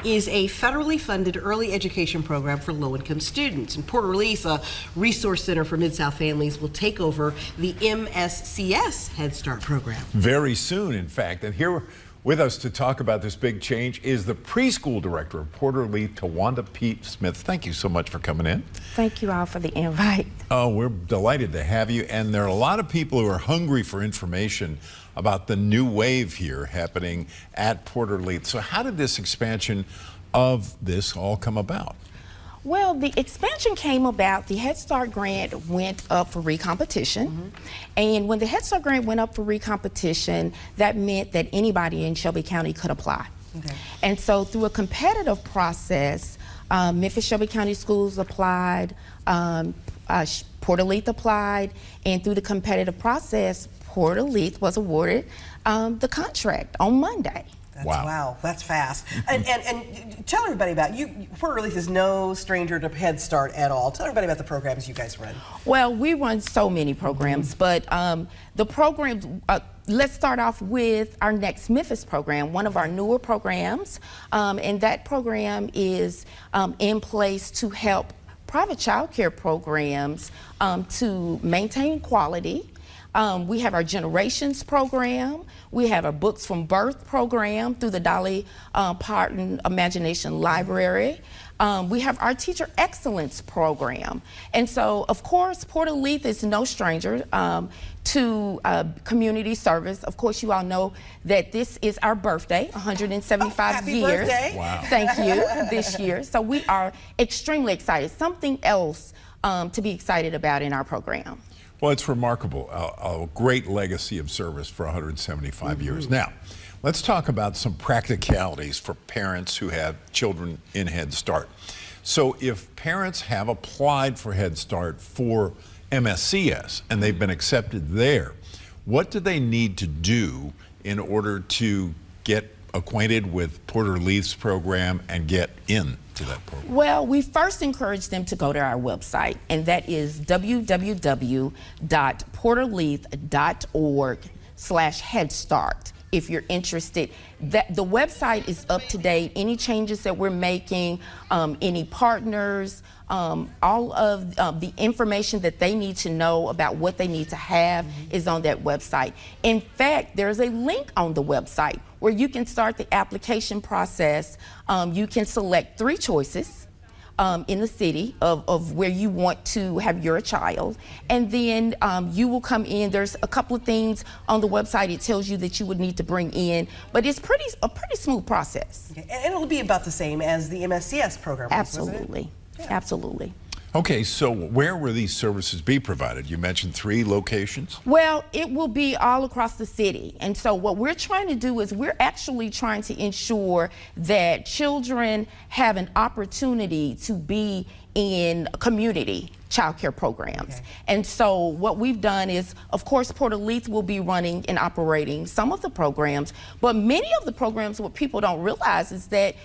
is a federally funded early education program for low-income students. And Porter-Leath, a resource center for Mid-South families, will take over the MSCS Head Start program. Very soon, in fact. And here with us to talk about this big change is the Preschool Director of Porter-Leath, Towanda Peete Smith. Thank you so much for coming in. Thank you all for the invite. Oh, we're delighted to have you. And there are a lot of people who are hungry for information about the new wave here happening at Porter-Leath. So how did this expansion of this all come about? Well, the expansion came about, the Head Start grant went up for recompetition. And when the Head Start grant went up for recompetition, that meant that anybody in Shelby County could apply. And so through a competitive process, Memphis Shelby County Schools applied, Porter-Leath applied, and through the competitive process, Porter-Leath was awarded the contract on Monday. Wow, that's fast. And tell everybody about you. Porter-Leath is no stranger to Head Start at all. Tell everybody about the programs you guys run. Well, we run so many programs, but the programs, let's start off with our Next Memphis program, one of our newer programs, and that program is in place to help private child care programs to maintain quality. We have our Generations program. We have our Books from Birth program through the Dolly Parton Imagination Library. We have our Teacher Excellence program. And so, of course, Porter-Leath is no stranger to community service. Of course, you all know that this is our birthday, 175 happy years. Birthday. Wow. Thank you, this year. So we are extremely excited. Something else to be excited about in our program. Well, it's remarkable, a great legacy of service for 175 years. Now, let's talk about some practicalities for parents who have children in Head Start. So if parents have applied for Head Start for MSCS and they've been accepted there, what do they need to do in order to get acquainted with Porter-Leath's program and get into that program? Well, we first encourage them to go to our website, and that is www.porterleath.org/headstart. If you're interested, the website is up to date. Any changes that we're making, any partners, all of the information that they need to know about what they need to have is on that website. In fact, there's a link on the website where you can start the application process. You can select 3 choices in the city of where you want to have your child, and then you will come in. There's a couple of things on the website it tells you that you would need to bring in, but it's a pretty smooth process. Okay. And it'll be about the same as the MSCS program. Absolutely, absolutely. Okay, so where will these services be provided? You mentioned 3 locations. Well, it will be all across the city. And so what we're trying to do is we're actually trying to ensure that children have an opportunity to be in community child care programs. And so what we've done is, of course, Porter-Leath will be running and operating some of the programs, but many of the programs, what people don't realize is that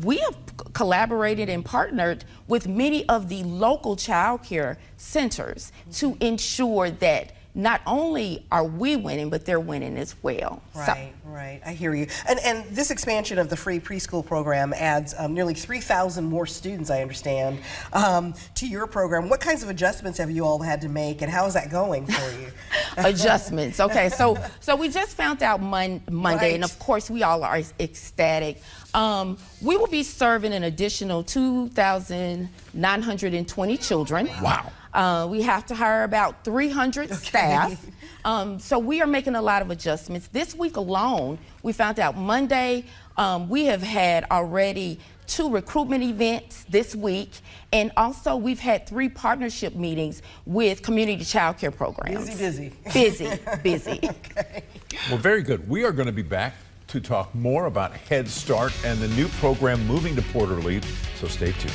we have collaborated and partnered with many of the local child care centers to ensure that not only are we winning, but they're winning as well. Right, right. I hear you. And this expansion of the free preschool program adds nearly 3,000 more students, I understand, to your program. What kinds of adjustments have you all had to make, and how is that going for you? Adjustments. Okay, so we just found out Monday, and of course we all are ecstatic. We will be serving an additional 2,920 children. Wow. We have to hire about 300 staff. So we are making a lot of adjustments. This week alone, we found out Monday, we have had already 2 recruitment events this week, and also we've had 3 partnership meetings with community child care programs. Busy. Busy. Okay. Well, very good. We are going to be back to talk more about Head Start and the new program moving to Porter-Leath, so stay tuned.